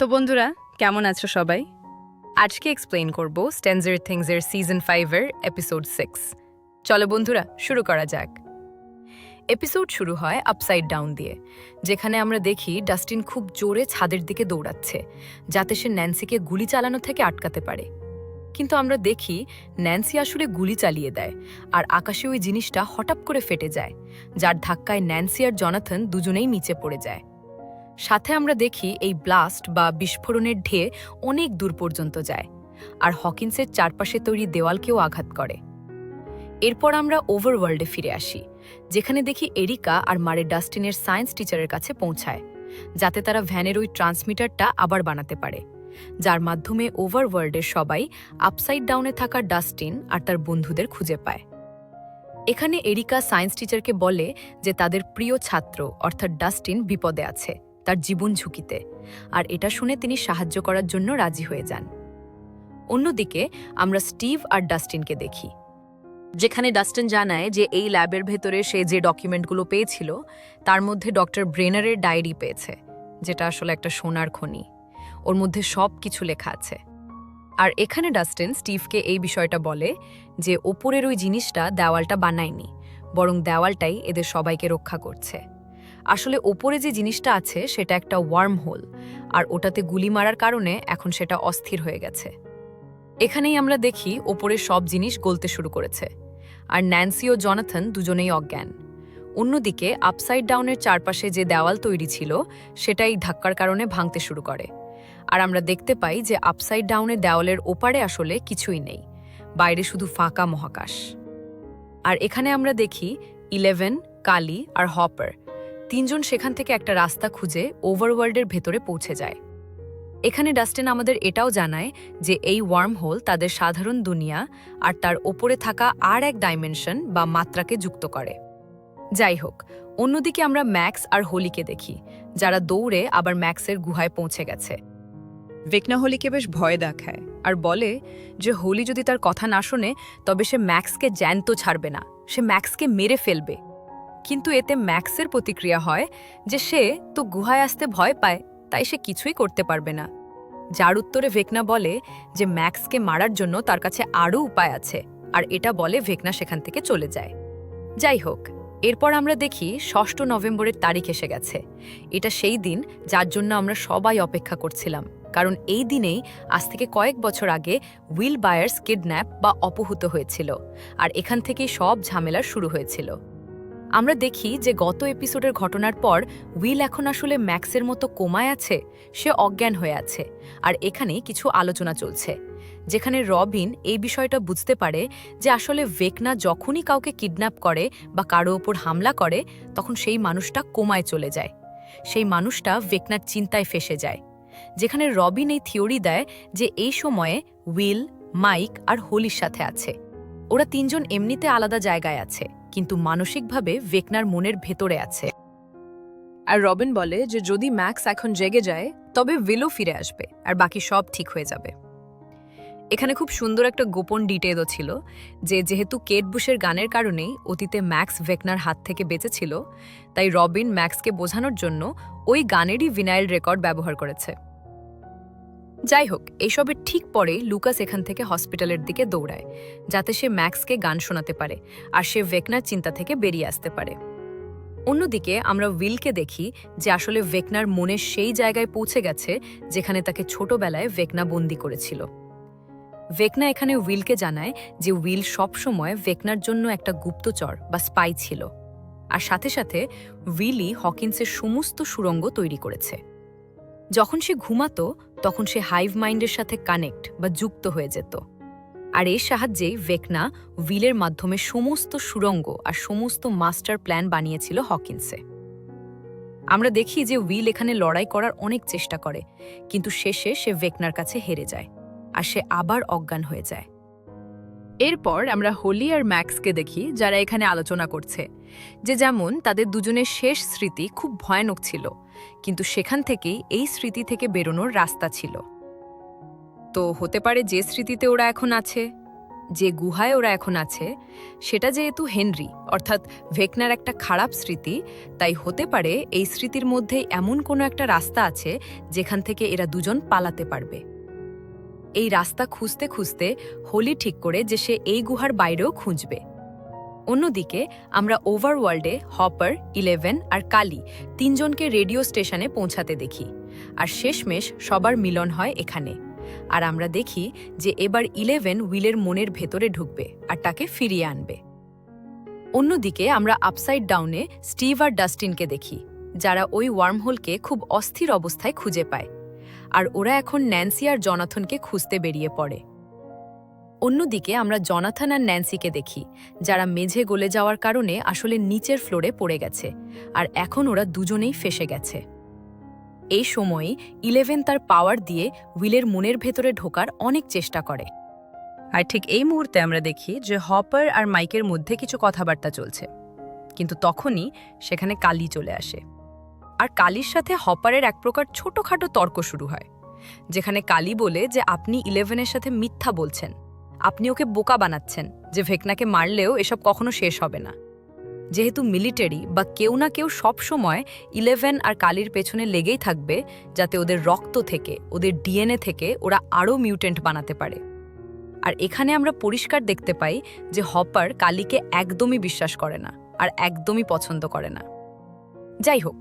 তো বন্ধুরা, কেমন আছো সবাই? আজকে এক্সপ্লেইন করব স্ট্রেঞ্জার থিংসের সিজন 5-এর এপিসোড 6। চলো বন্ধুরা, শুরু করা যাক। এপিসোড শুরু হয় আপসাইড ডাউন দিয়ে, যেখানে আমরা দেখি ডাস্টিন খুব জোরে ছাদের দিকে দৌড়াচ্ছে, যাতে সে ন্যান্সিকে গুলি চালানো থেকে আটকাতে পারে। কিন্তু আমরা দেখি ন্যান্সি আসলে গুলি চালিয়ে দেয়, আর আকাশে ওই জিনিসটা হঠাৎ করে ফেটে যায়, যার ধাক্কায় ন্যান্সি আর জনাথন দুজনেই নিচে পড়ে যায়। সাথে আমরা দেখি এই ব্লাস্ট বা বিস্ফোরণের ঢেউ অনেক দূর পর্যন্ত যায়, আর হকিন্সের চারপাশে তৈরি দেওয়ালকেও আঘাত করে। এরপর আমরা ওভারওয়ার্ল্ডে ফিরে আসি, যেখানে দেখি এরিকা আর মারে ডাস্টিনের সায়েন্স টিচারের কাছে পৌঁছায়, যাতে তারা ভ্যানের ওই ট্রান্সমিটারটা আবার বানাতে পারে, যার মাধ্যমে ওভারওয়ার্ল্ডের সবাই আপসাইড ডাউনে থাকা ডাস্টিন আর তার বন্ধুদের খুঁজে পায়। এখানে এরিকা সায়েন্স টিচারকে বলে যে তাদের প্রিয় ছাত্র অর্থাৎ ডাস্টিন বিপদে আছে, তার জীবন ঝুঁকিতে, আর এটা শুনে তিনি সাহায্য করার জন্য রাজি হয়ে যান। অন্যদিকে আমরা স্টিভ আর ডাস্টিনকে দেখি, যেখানে ডাস্টিন জানায় যে এই ল্যাবের ভেতরে সে যে ডকুমেন্টগুলো পেয়েছিল তার মধ্যে ডক্টর ব্রেনারের ডায়েরি পেয়েছে, যেটা আসলে একটা সোনার খনি। ওর মধ্যে সব কিছু লেখা আছে। আর এখানে ডাস্টিন স্টিভকে এই বিষয়টা বলে যে ওপরের ওই জিনিসটা দেওয়ালটা বানায়নি, বরং দেওয়ালটাই এদের সবাইকে রক্ষা করছে। আসলে ওপরে যে জিনিসটা আছে সেটা একটা ওয়ার্ম হোল, আর ওটাতে গুলি মারার কারণে এখন সেটা অস্থির হয়ে গেছে। এখানেই আমরা দেখি ওপরে সব জিনিস গলতে শুরু করেছে, আর ন্যান্সি ও জনাথন দুজনেই অজ্ঞান। অন্যদিকে আপসাইড ডাউনের চারপাশে যে দেওয়াল তৈরি ছিল সেটাই ধাক্কার কারণে ভাঙতে শুরু করে, আর আমরা দেখতে পাই যে আপসাইড ডাউনের দেওয়ালের ওপারে আসলে কিছুই নেই, বাইরে শুধু ফাঁকা মহাকাশ। আর এখানে আমরা দেখি 11, কালি আর হপার তিনজন সেখান থেকে একটা রাস্তা খুঁজে ওভারওয়ার্ল্ডের ভেতরে পৌঁছে যায়। এখানে ডাস্টিন আমাদের এটাও জানায় যে এই ওয়ার্ম হোল তাদের সাধারণ দুনিয়া আর তার ওপরে থাকা আর এক ডাইমেনশন বা মাত্রাকে যুক্ত করে। যাই হোক, অন্যদিকে আমরা ম্যাক্স আর হোলিকে দেখি, যারা দৌড়ে আবার ম্যাক্সের গুহায় পৌঁছে গেছে। ভেকনা হোলিকে বেশ ভয় দেখায় আর বলে যে হোলি যদি তার কথা না শোনে তবে সে ম্যাক্সকে জ্যান্ত ছাড়বে না, সে ম্যাক্সকে মেরে ফেলবে। কিন্তু এতে ম্যাক্সের প্রতিক্রিয়া হয় যে সে তো গুহায় আসতে ভয় পায়, তাই সে কিছুই করতে পারবে না। যার উত্তরে ভেকনা বলে যে ম্যাক্সকে মারার জন্য তার কাছে আরও উপায় আছে, আর এটা বলে ভেকনা সেখান থেকে চলে যায়। যাই হোক, এরপর আমরা দেখি 6 নভেম্বরের তারিখ এসে গেছে। এটা সেই দিন যার জন্য আমরা সবাই অপেক্ষা করছিলাম, কারণ এই দিনেই আজ থেকে কয়েক বছর আগে উইল বায়ার্স কিডন্যাপ বা অপহূত হয়েছিল, আর এখান থেকেই সব ঝামেলা শুরু হয়েছিল। আমরা দেখি যে গত এপিসোডের ঘটনার পর উইল এখন আসলে ম্যাক্সের মতো কোমায় আছে, সে অজ্ঞান হয়ে আছে, আর এখানে কিছু আলোচনা চলছে, যেখানে রবিন এই বিষয়টা বুঝতে পারে যে আসলে ভেকনা যখনই কাউকে কিডন্যাপ করে বা কারো ওপর হামলা করে তখন সেই মানুষটা কোমায় চলে যায়, সেই মানুষটা ভেকনার চিন্তায় ফেসে যায়। যেখানে রবিন এই থিওরি দেয় যে এই সময়ে উইল, মাইক আর হোলির সাথে আছে, ওরা তিনজন এমনিতে আলাদা জায়গায় আছে, কিন্তু মানসিকভাবে ভেকনার মনের ভেতরে আছে। আর রবিন বলে যে যদি ম্যাক্স এখন জেগে যায় তবে উইলও ফিরে আসবে আর বাকি সব ঠিক হয়ে যাবে। এখানে খুব সুন্দর একটা গোপন ডিটেলও ছিল যে যেহেতু কেট বুশের গানের কারণেই অতীতে ম্যাক্স ভেকনার হাত থেকে বেঁচেছিল, তাই রবিন ম্যাক্সকে বোঝানোর জন্য ওই গানেরই ভিনাইল রেকর্ড ব্যবহার করেছে। যাই হোক, এইসবের ঠিক পরেই লুকাস এখান থেকে হসপিটালের দিকে দৌড়ায়, যাতে সে ম্যাক্সকে গান শোনাতে পারে আর সে ভেকনার চিন্তা থেকে বেরিয়ে আসতে পারে। অন্যদিকে আমরা উইলকে দেখি যে আসলে ভেকনার মনে সেই জায়গায় পৌঁছে গেছে যেখানে তাকে ছোটবেলায় ভেকনা বন্দি করেছিল। ভেকনা এখানে উইলকে জানায় যে উইল সবসময় ভেকনার জন্য একটা গুপ্তচর বা স্পাই ছিল, আর সাথে সাথে উইলই হকিন্সের সমস্ত সুড়ঙ্গ তৈরি করেছে। যখন সে ঘুমাতো তখন সে হাইভ মাইন্ডের সাথে কানেক্ট বা যুক্ত হয়ে যেত, আর এর সাহায্যেই ভেকনা উইলের মাধ্যমে সমস্ত সুড়ঙ্গ আর সমস্ত মাস্টার প্ল্যান বানিয়েছিল হকিন্সে। আমরা দেখি যে উইল এখানে লড়াই করার অনেক চেষ্টা করে, কিন্তু শেষে সে ভেকনার কাছে হেরে যায় আর সে আবার অজ্ঞান হয়ে যায়। এরপর আমরা হোলি আর ম্যাক্সকে দেখি, যারা এখানে আলোচনা করছে যে যেমন তাদের দুজনের শেষ স্মৃতি খুব ভয়ানক ছিল, কিন্তু সেখান থেকেই এই স্মৃতি থেকে বেরোনোর রাস্তা ছিল। তো হতে পারে যে স্মৃতিতে ওরা এখন আছে, যে গুহায় ওরা এখন আছে সেটা যেহেতু হেনরি অর্থাৎ ভেকনার একটা খারাপ স্মৃতি, তাই হতে পারে এই স্মৃতির মধ্যে এমন কোনো একটা রাস্তা আছে যেখান থেকে এরা দুজন পালাতে পারবে। এই রাস্তা খুঁজতে খুঁজতে হোলি ঠিক করে যে সে এই গুহার বাইরেও খুঁজবে। অন্যদিকে আমরা ওভারওয়ার্ল্ডে হপার, 11 আর কালি তিনজনকে রেডিও স্টেশনে পৌঁছাতে দেখি, আর শেষমেশ সবার মিলন হয় এখানে। আর আমরা দেখি যে এবার 11 উইলের মনের ভেতরে ঢুকবে আর তাকে ফিরিয়ে আনবে। অন্যদিকে আমরা আপসাইড ডাউনে স্টিভ আর ডাস্টিনকে দেখি, যারা ওই ওয়ার্মহোলকে খুব অস্থির অবস্থায় খুঁজে পায়, আর ওরা এখন ন্যান্সি আর জনাথনকে খুঁজতে বেরিয়ে পড়ে। অন্যদিকে আমরা জনাথন আর ন্যান্সিকে দেখি, যারা মেঝে গলে যাওয়ার কারণে আসলে নিচের ফ্লোরে পড়ে গেছে, আর এখন ওরা দুজনেই ফেসে গেছে। এই সময়ই 11 তার পাওয়ার দিয়ে উইলের মনের ভেতরে ঢোকার অনেক চেষ্টা করে। আর ঠিক এই মুহূর্তে আমরা দেখি যে হপার আর মাইকের মধ্যে কিছু কথাবার্তা চলছে, কিন্তু তখনই সেখানে কালি চলে আসে। আর কালির সাথে হপারের এক প্রকার ছোটখাটো তর্ক শুরু হয়, যেখানে কালি বলে যে আপনি 11-এর সাথে মিথ্যা বলছেন, আপনি ওকে বোকা বানাচ্ছেন, যে ভেকনাকে মারলেও এসব কখনো শেষ হবে না। যেহেতু মিলিটারি বা কেউ না কেউ সব সময় 11 আর কালির পেছনে লেগেই থাকবে, যাতে ওদের রক্ত থেকে, ওদের ডিএনএ থেকে ওরা আরও মিউটেন্ট বানাতে পারে। আর এখানে আমরা পরিষ্কার দেখতে পাই যে হপার কালিকে একদমই বিশ্বাস করে না আর একদমই পছন্দ করে না। যাই হোক,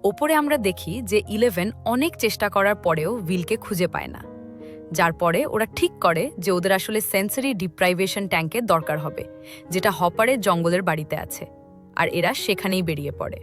ওপরে আমরা দেখি যে 11 অনেক চেষ্টা করার পরেও উইলকে খুঁজে পায় না, যার পরে ওরা ঠিক করে যে ওদের আসলে সেন্সরি ডিপ্রাইভেশন ট্যাঙ্কের দরকার হবে, যেটা হপারের জঙ্গলের বাড়িতে আছে, আর এরা সেখানেই বেরিয়ে পড়ে।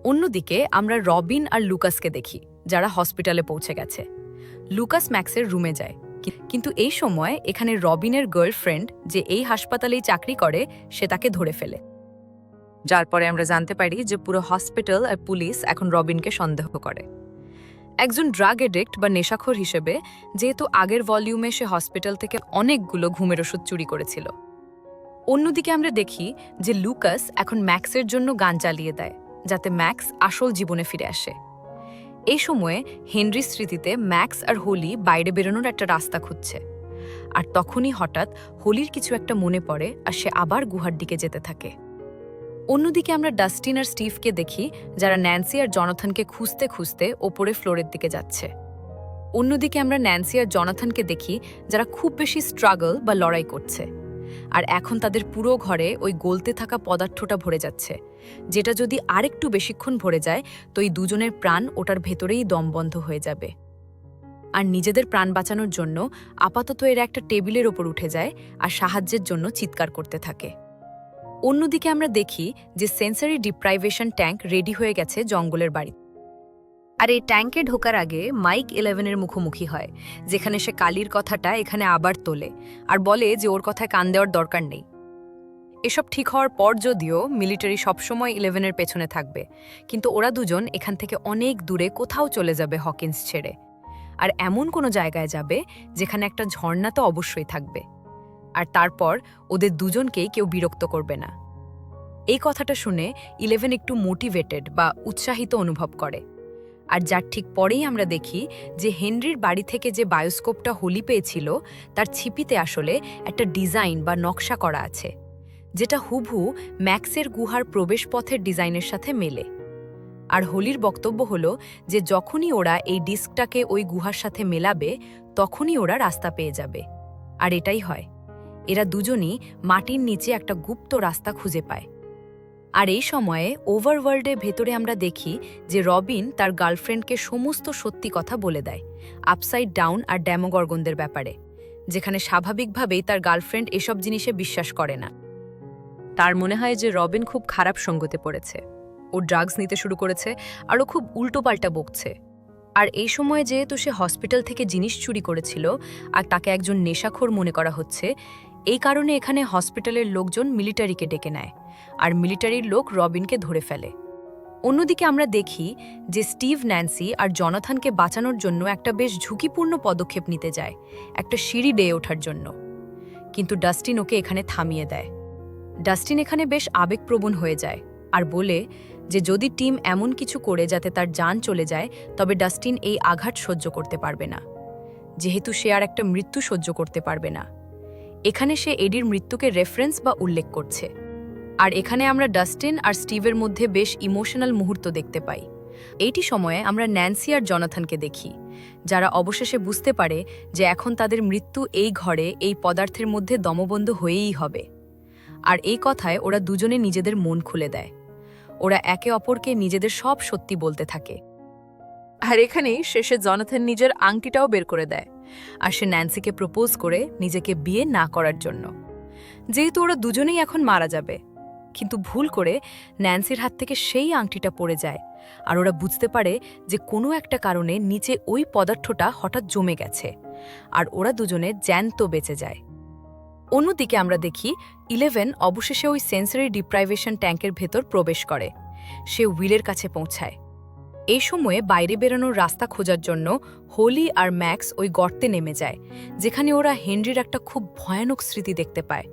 অন্যদিকে আমরা রবিন আর লুকাসকে দেখি, যারা হসপিটালে পৌঁছে গেছে। লুকাস ম্যাক্সের রুমে যায়, কিন্তু এই সময় এখানে রবিনের গার্লফ্রেন্ড, যে এই হাসপাতালেই চাকরি করে, সে তাকে ধরে ফেলে, যার পরে আমরা জানতে পারি যে পুরো হসপিটাল আর পুলিশ এখন রবিনকে সন্দেহ করে একজন ড্রাগ এডিক্ট বা নেশাখোর হিসেবে, যেহেতু আগের ভলিউমে সে হসপিটাল থেকে অনেকগুলো ঘুমের ওষুধ চুরি করেছিল। অন্যদিকে আমরা দেখি যে লুকাস এখন ম্যাক্সের জন্য গান চালিয়ে দেয়, যাতে ম্যাক্স আসল জীবনে ফিরে আসে। এই সময়ে হেনরির স্মৃতিতে ম্যাক্স আর হোলি বাইরে বেরোনোর একটা রাস্তা খুঁজছে, আর তখনই হঠাৎ হোলির কিছু একটা মনে পড়ে আর সে আবার গুহার দিকে যেতে থাকে। অন্যদিকে আমরা ডাস্টিন আর স্টিভকে দেখি, যারা ন্যান্সি আর জনাথনকে খুঁজতে খুঁজতে ওপরে ফ্লোরের দিকে যাচ্ছে। অন্যদিকে আমরা ন্যান্সি আর জনাথনকে দেখি, যারা খুব বেশি স্ট্রাগল বা লড়াই করছে, আর এখন তাদের পুরো ঘরে ওই গলতে থাকা পদার্থটা ভরে যাচ্ছে, যেটা যদি আরেকটু বেশিক্ষণ ভরে যায় তো এই দুজনের প্রাণ ওটার ভেতরেই দমবন্ধ হয়ে যাবে। আর নিজেদের প্রাণ বাঁচানোর জন্য আপাতত এরা একটা টেবিলের ওপর উঠে যায় আর সাহায্যের জন্য চিৎকার করতে থাকে। অন্যদিকে আমরা দেখি যে সেন্সরি ডিপ্রাইভেশন ট্যাঙ্ক রেডি হয়ে গেছে জঙ্গলের বাড়ি, আর এই ট্যাঙ্কে ঢোকার আগে মাইক 11-এর মুখোমুখি হয়, যেখানে সে কালির কথাটা এখানে আবার তোলে আর বলে যে ওর কথায় কান দেওয়ার দরকার নেই। এসব ঠিক হওয়ার পর যদিও মিলিটারি সবসময় 11-এর পেছনে থাকবে, কিন্তু ওরা দুজন এখান থেকে অনেক দূরে কোথাও চলে যাবে হকিন্স ছেড়ে, আর এমন কোনো জায়গায় যাবে যেখানে একটা ঝর্ণা তো অবশ্যই থাকবে, আর তারপর ওদের দুজনকেই কেউ বিরক্ত করবে না। এই কথাটা শুনে 11 একটু মোটিভেটেড বা উৎসাহিত অনুভব করে, আর যার ঠিক পরেই আমরা দেখি যে হেনরির বাড়ি থেকে যে বায়োস্কোপটা হোলি পেয়েছিল তার ছিপিতে আসলে একটা ডিজাইন বা নকশা করা আছে, যেটা হুবহু ম্যাক্সের গুহার প্রবেশপথের ডিজাইনের সাথে মেলে। আর হোলির বক্তব্য হলো যে যখনই ওরা এই ডিস্কটাকে ওই গুহার সাথে মেলাবে তখনই ওরা রাস্তা পেয়ে যাবে, আর এটাই হয়। এরা দুজনই মাটির নিচে একটা গুপ্ত রাস্তা খুঁজে পায়। আর এই সময়ে ওভারওয়ার্ল্ডের ভেতরে আমরা দেখি যে রবিন তার গার্লফ্রেন্ডকে সমস্ত সত্যি কথা বলে দেয় আপসাইড ডাউন আর ড্যামোগর্গনদের ব্যাপারে, যেখানে স্বাভাবিকভাবেই তার গার্লফ্রেন্ড এসব জিনিসে বিশ্বাস করে না। তার মনে হয় যে রবিন খুব খারাপ সঙ্গতে পড়েছে, ও ড্রাগস নিতে শুরু করেছে আর ও খুব উল্টোপাল্টা বকছে। আর এই সময় যেহেতু সে হসপিটাল থেকে জিনিস চুরি করেছিল আর তাকে একজন নেশাখোর মনে করা হচ্ছে, এই কারণে এখানে হসপিটালের লোকজন মিলিটারিকে ডেকে নেয়, আর মিলিটারির লোক রবিনকে ধরে ফেলে। অন্যদিকে আমরা দেখি যে স্টিভ ন্যান্সি আর জনাথনকে বাঁচানোর জন্য একটা বেশ ঝুঁকিপূর্ণ পদক্ষেপ নিতে যায়, একটা সিঁড়ি বেয়ে ওঠার জন্য, কিন্তু ডাস্টিন ওকে এখানে থামিয়ে দেয়। ডাস্টিন এখানে বেশ আবেগপ্রবণ হয়ে যায় আর বলে যে যদি টিম এমন কিছু করে যাতে তার জান চলে যায়, তবে ডাস্টিন এই আঘাত সহ্য করতে পারবে না, যেহেতু সে আর একটা মৃত্যু সহ্য করতে পারবে না। এখানে সে এডির মৃত্যুকে রেফারেন্স বা উল্লেখ করছে। আর এখানে আমরা ডাস্টিন আর স্টিভের মধ্যে বেশ ইমোশনাল মুহূর্ত দেখতে পাই। এইটি সময়ে আমরা ন্যান্সি আর জনাথনকে দেখি, যারা অবশেষে বুঝতে পারে যে এখন তাদের মৃত্যু এই ঘরে এই পদার্থের মধ্যে দমবন্ধ হয়েই হবে। আর এই কথায় ওরা দুজনে নিজেদের মন খুলে দেয়। ওরা একে অপরকে নিজেদের সব সত্যি বলতে থাকে। আর এখানেই শেষে জনাথন নিজের আংটিটাও বের করে দেয়। আর সে ন্যান্সিকে প্রপোজ করে নিজেকে বিয়ে না করার জন্য, যেহেতু ওরা দুজনেই এখন মারা যাবে। কিন্তু ভুল করে ন্যান্সির হাত থেকে সেই আংটিটা পড়ে যায়, আর ওরা বুঝতে পারে যে কোনো একটা কারণে নিচে ওই পদার্থটা হঠাৎ জমে গেছে, আর ওরা দুজনে জ্যান্ত বেঁচে যায়। অন্যদিকে আমরা দেখি 11 অবশেষে ওই সেন্সরি ডিপ্রাইভেশন ট্যাঙ্কের ভেতর প্রবেশ করে। সে উইলের কাছে পৌঁছায়। এই সময়ে বাইরে বেরোনোর রাস্তা খোঁজার জন্য হোলি আর ম্যাক্স ওই গর্তে নেমে যায়, যেখানে ওরা হেনরির একটা খুব ভয়ানক স্মৃতি দেখতে পায়,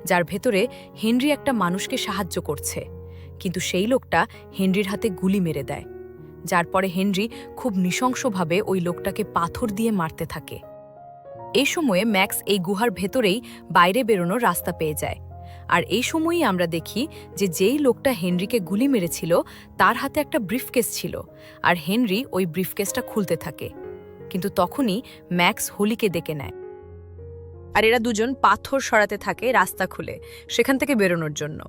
যার ভেতরে হেনরি একটা মানুষকে সাহায্য করছে, কিন্তু সেই লোকটা হেনরির হাতে গুলি মেরে দেয়, যার পরে হেনরি খুব নৃশংসভাবে ওই লোকটাকে পাথর দিয়ে মারতে থাকে। এই সময়ে ম্যাক্স এই গুহার ভেতরেই বাইরে বেরোনোর রাস্তা পেয়ে যায়। আর এই সময়ই আমরা দেখি যে যেই লোকটা হেনরিকে গুলি মেরেছিল তার হাতে একটা ব্রিফকেস ছিল, আর হেনরি ওই ব্রিফকেসটা খুলতে থাকে। কিন্তু তখনই ম্যাক্স হোলিকে ডেকে নেয়, আর এরা দুজন পাথর সরাতে থাকে রাস্তা খুলে সেখান থেকে বেরোনোর জন্য।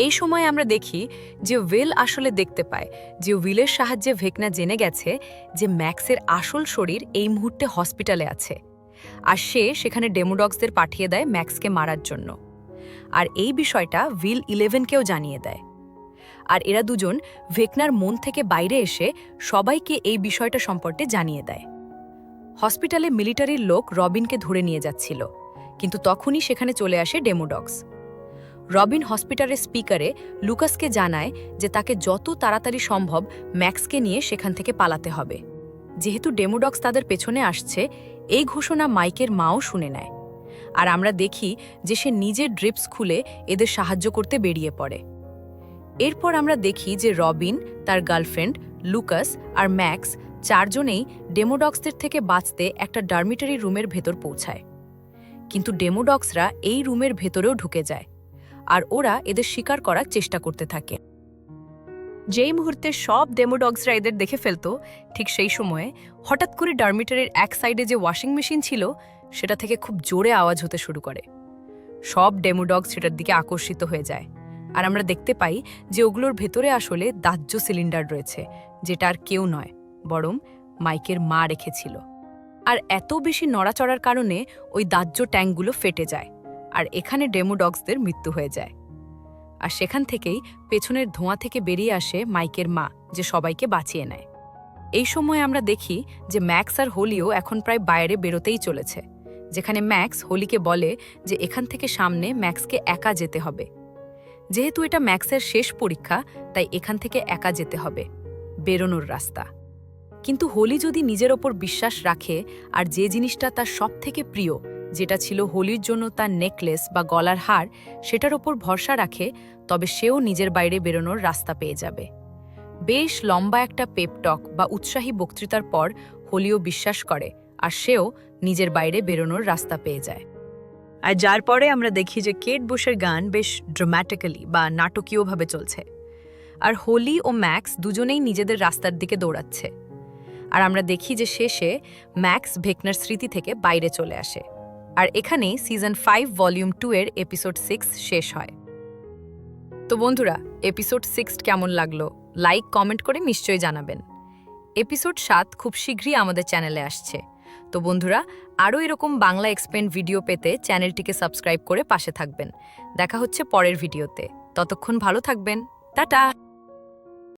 এই সময় আমরা দেখি যে উইল আসলে দেখতে পায় যে উইলের সাহায্যে ভেকনা জেনে গেছে যে ম্যাক্সের আসল শরীর এই মুহূর্তে হসপিটালে আছে, আর সে সেখানে ডেমোডগসদের পাঠিয়ে দেয় ম্যাক্সকে মারার জন্য। আর এই বিষয়টা উইল 11কেও জানিয়ে দেয়। আর এরা দুজন ভেকনার মন থেকে বাইরে এসে সবাইকে এই বিষয়টা সম্পর্কে জানিয়ে দেয়। হসপিটালে মিলিটারির লোক রবিনকে ধরে নিয়ে যাচ্ছিল, কিন্তু তখনই সেখানে চলে আসে ডেমোডগস। রবিন হসপিটালের স্পিকারে লুকাসকে জানায় যে তাকে যত তাড়াতাড়ি সম্ভব ম্যাক্সকে নিয়ে সেখান থেকে পালাতে হবে। যেহেতু ডেমোডগস তাদের পেছনে আসছে, এই ঘোষণা মাইকের মাও শুনে নেয়। আর আমরা দেখি যে সে নিজের ড্রিপস খুলে এদের সাহায্য করতে বেরিয়ে পড়ে। এরপর আমরা দেখি যে রবিন, তার গার্লফ্রেন্ড, লুকাস আর ম্যাক্স চারজনেই ডেমোডগসদের থেকে বাঁচতে একটা ডরমিটরি রুমের ভেতর পৌঁছায়। কিন্তু ডেমোডগসরা এই রুমের ভেতরেও ঢুকে যায়, আর ওরা এদের শিকার করার চেষ্টা করতে থাকে। যেই মুহূর্তে সব ডেমোডগসরা এদের দেখে ফেলত, ঠিক সেই সময়ে হঠাৎ করে ডরমিটরির এক সাইডে যে ওয়াশিং মেশিন ছিল সেটা থেকে খুব জোরে আওয়াজ হতে শুরু করে। সব ডেমোডগস সেটার দিকে আকর্ষিত হয়ে যায়, আর আমরা দেখতে পাই যে ওগুলোর ভেতরে আসলে দাহ্য সিলিন্ডার রয়েছে, যেটা আর কেউ নয় বরং মাইকের মা রেখেছিল। আর এত বেশি নড়াচড়ার কারণে ওই দাহ্য ট্যাঙ্কগুলো ফেটে যায়, আর এখানে ডেমোডগসদের মৃত্যু হয়ে যায়। আর সেখান থেকেই পেছনের ধোঁয়া থেকে বেরিয়ে আসে মাইকের মা, যে সবাইকে বাঁচিয়ে নেয়। এই সময় আমরা দেখি যে ম্যাক্স আর হোলিও এখন প্রায় বাইরে বেরোতেই চলেছে, যেখানে ম্যাক্স হোলিকে বলে যে এখান থেকে সামনে ম্যাক্সকে একা যেতে হবে। যেহেতু এটা ম্যাক্সের শেষ পরীক্ষা, তাই এখান থেকে একা যেতে হবে, বেরোনোর রাস্তা। কিন্তু হোলি যদি নিজের ওপর বিশ্বাস রাখে আর যে জিনিসটা তার সবথেকে প্রিয়, যেটা ছিল হোলির জন্য তার নেকলেস বা গলার হার, সেটার ওপর ভরসা রাখে, তবে সেও নিজের বাইরে বেরোনোর রাস্তা পেয়ে যাবে। বেশ লম্বা একটা পেপটক বা উৎসাহী বক্তৃতার পর হোলিও বিশ্বাস করে, আর সেও নিজের বাইরে বেরোনোর রাস্তা পেয়ে যায়। আর যার পরে আমরা দেখি যে কেট বুশের গান বেশ ড্রামাটিক্যালি বা নাটকীয়ভাবে চলছে, আর হোলি ও ম্যাক্স দুজনেই নিজেদের রাস্তার দিকে দৌড়াচ্ছে। আর আমরা দেখি যে শেষে ম্যাক্স ভেকনার স্মৃতি থেকে বাইরে চলে আসে। আর এখানেই সিজন 5 ভলিউম 2 এর এপিসোড 6 শেষ হয়। তো বন্ধুরা, এপিসোড 6 কেমন লাগলো লাইক কমেন্ট করে নিশ্চয়ই জানাবেন। এপিসোড 7 খুব শীঘ্রই আমাদের চ্যানেলে আসছে। তো বন্ধুরা, আরও এরকম বাংলা এক্সপ্লেন ভিডিও পেতে চ্যানেলটিকে সাবস্ক্রাইব করে পাশে থাকবেন। দেখা হচ্ছে পরের ভিডিওতে। ততক্ষণ ভালো থাকবেন। টাটা।